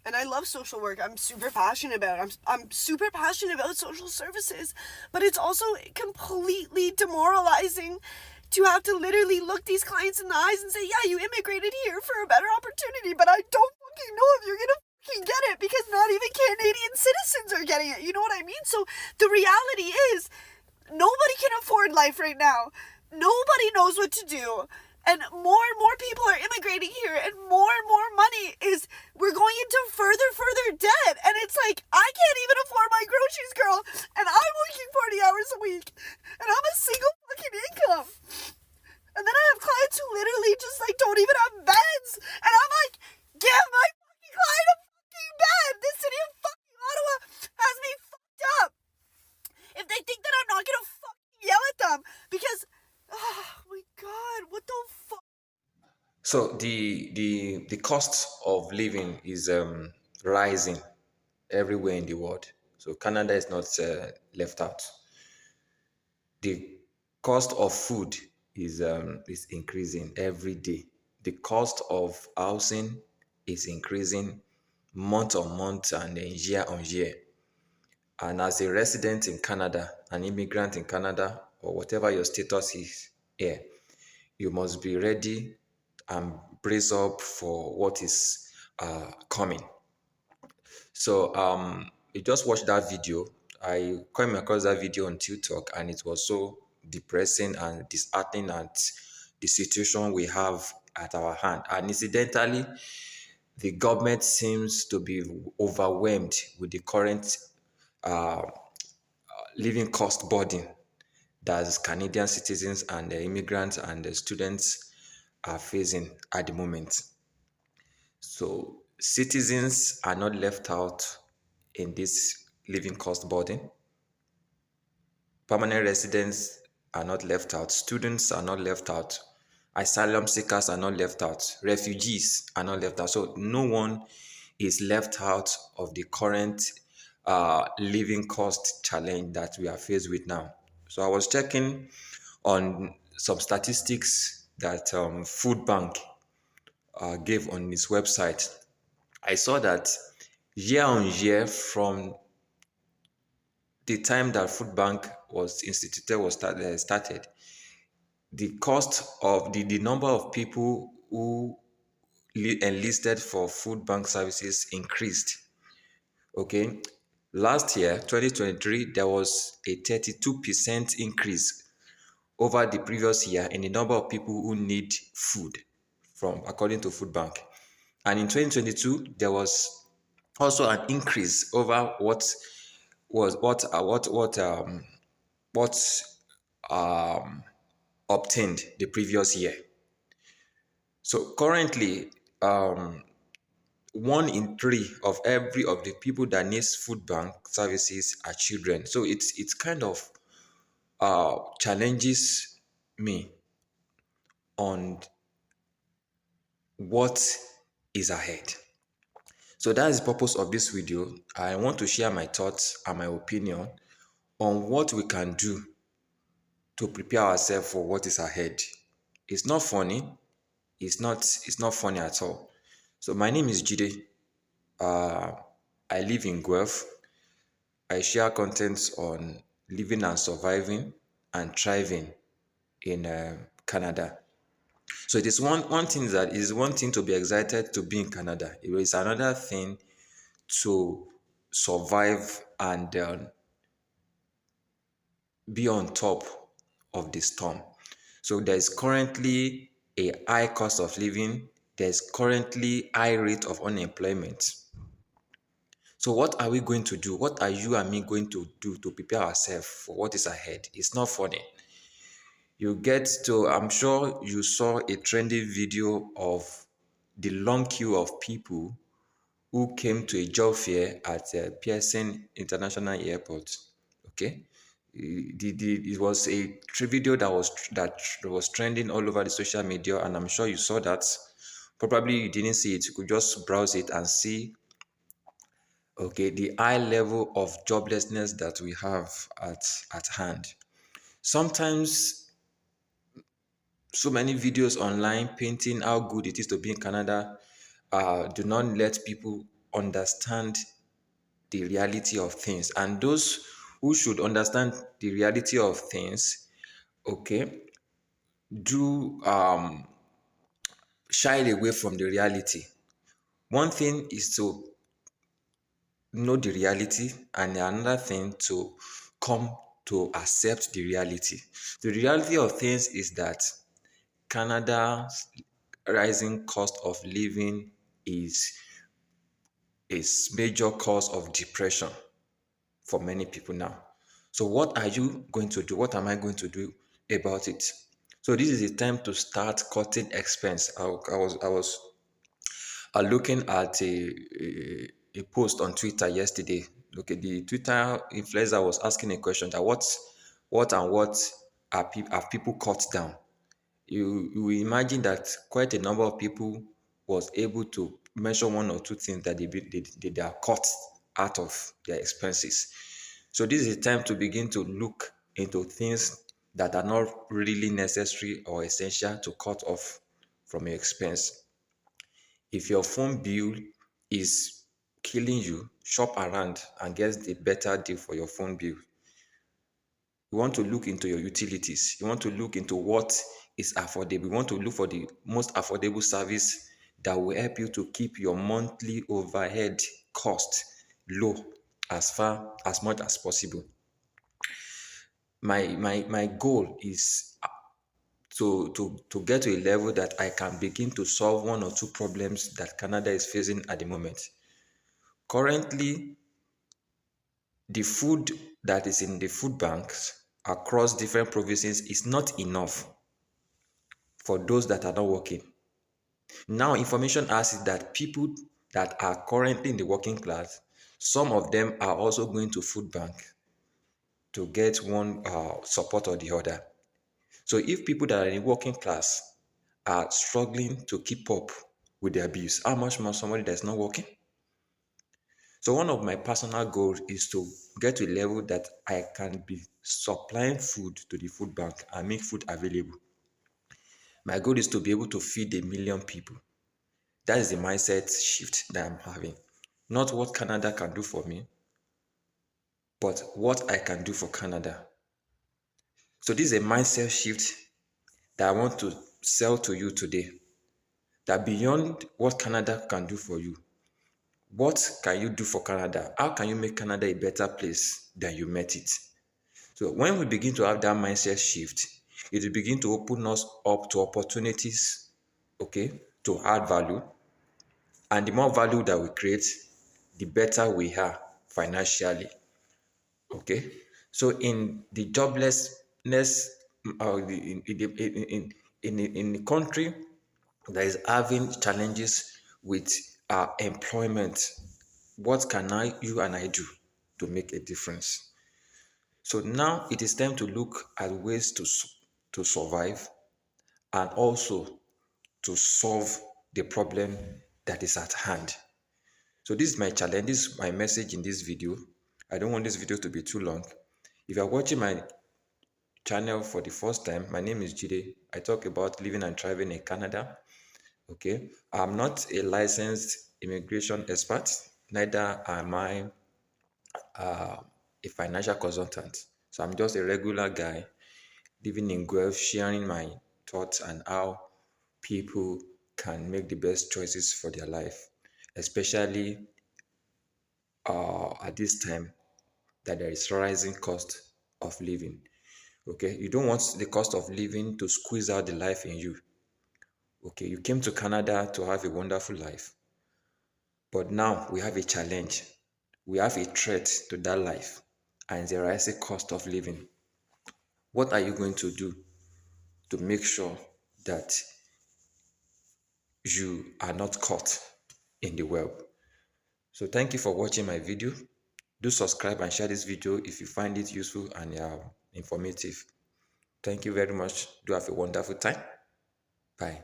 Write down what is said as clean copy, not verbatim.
and I love social work. I'm super passionate about it. I'm super passionate about social services, but it's also completely demoralizing to have to literally look these clients in the eyes and say, yeah, you immigrated here for a better opportunity, but I don't fucking know if you're gonna fucking get it because not even Canadian citizens are getting it. You know what I mean? So the reality is, nobody can afford life right now. Nobody knows what to do. And more people are immigrating here, and more money is, we're going into further debt. And it's like, I can't even afford my groceries, girl, and I'm working 40 hours a week, and I'm a single fucking income. And then I have clients who literally just like don't even have beds. And I'm like, give my fucking client a fucking bed. The city of fucking Ottawa has me fucked up. If they think that I'm not gonna fucking yell at them because, oh my god, what the fuck? So the cost of living is rising everywhere in the world. So Canada is not left out. The cost of food is increasing every day. The cost of housing is increasing month on month and year on year. And as a resident in Canada, an immigrant in Canada, or whatever your status is here, you must be ready and brace up for what is coming. So you just watched that video. I came across that video on TikTok, and it was so depressing and disheartening at the situation we have at our hand. And incidentally, the government seems to be overwhelmed with the current uh, living cost burden that Canadian citizens and the immigrants and the students are facing at the moment. So citizens are not left out in this living cost burden. Permanent residents are not left out. Students are not left out. Asylum seekers are not left out. Refugees are not left out. So no one is left out of the current living cost challenge that we are faced with now. So I was checking on some statistics that Food Bank gave on its website. I saw that year on year from the time that Food Bank was instituted was started, the cost of the number of people who enlisted for food bank services increased. Okay, last year 2023 there was a 32% increase over the previous year in the number of people who need food from according to Food Bank. And in 2022 there was also an increase over was what um obtained the previous year. So currently, one in three of every of the people that needs food bank services are children. So it's kind of challenges me on what is ahead. So that is the purpose of this video. I want to share my thoughts and my opinion on what we can do to prepare ourselves for what is ahead. It's not funny. It's not funny at all. So my name is Jide. Uh, I live in Guelph. I share contents on living and surviving and thriving in Canada. So it is one thing that is one thing to be excited to be in Canada. It is another thing to survive and be on top of the storm. So there is currently a high cost of living. There is currently high rate of unemployment. So what are we going to do? What are you and me going to do to prepare ourselves for what is ahead? It's not funny. You get to, I'm sure you saw a trendy video of the long queue of people who came to a job fair at Pearson International Airport. Okay, it was a video that was trending all over the social media, and I'm sure you saw that. Probably you didn't see it. You could just browse it and see, okay, the high level of joblessness that we have at hand. Sometimes so many videos online painting how good it is to be in Canada do not let people understand the reality of things. And those who should understand the reality of things, okay, do shy away from the reality. One thing is to know the reality, and another thing to come to accept the reality. The reality of things is that Canada's rising cost of living is a major cause of depression for many people now. So what are you going to do? What am I going to do about it? So this is the time to start cutting expense. I was looking at a post on Twitter yesterday. Okay, the Twitter influencer was asking a question that what have people cut down? You imagine that quite a number of people was able to mention one or two things that they are cut out of their expenses. So this is the time to begin to look into things that are not really necessary or essential to cut off from your expense. If your phone bill is killing you, shop around and get the better deal for your phone bill. You want to look into your utilities. You want to look into what is affordable. You want to look for the most affordable service that will help you to keep your monthly overhead cost low as much as possible. My goal is to get to a level that I can begin to solve one or two problems that Canada is facing at the moment. Currently, the food that is in the food banks across different provinces is not enough for those that are not working. Now, information has it that people that are currently in the working class, some of them are also going to food bank to get one support or the other. So if people that are in the working class are struggling to keep up with their bills, how much more somebody that's not working? So one of my personal goals is to get to a level that I can be supplying food to the food bank and make food available. My goal is to be able to feed 1 million people. That is the mindset shift that I'm having. Not what Canada can do for me, but what I can do for Canada. So this is a mindset shift that I want to sell to you today. That beyond what Canada can do for you, what can you do for Canada? How can you make Canada a better place than you met it? So when we begin to have that mindset shift, it will begin to open us up to opportunities, okay, to add value. And the more value that we create, the better we are financially. Okay. So in the joblessness, in the country that is having challenges with employment, what can you and I do to make a difference? So now it is time to look at ways to survive and also to solve the problem that is at hand. So this is my challenge, this is my message in this video. I don't want this video to be too long. If you're watching my channel for the first time, my name is Jide. I talk about living and thriving in Canada. Okay, I'm not a licensed immigration expert, neither am I a financial consultant. So I'm just a regular guy living in Guelph, sharing my thoughts and how people can make the best choices for their life, especially at this time that there is rising cost of living. Okay, you don't want the cost of living to squeeze out the life in you. Okay, you came to Canada to have a wonderful life, but now we have a challenge. We have a threat to that life, and the rising cost of living. What are you going to do to make sure that you are not caught in the web? So thank you for watching my video. Do subscribe and share this video if you find it useful and informative. Thank you very much. Do have a wonderful time. Bye.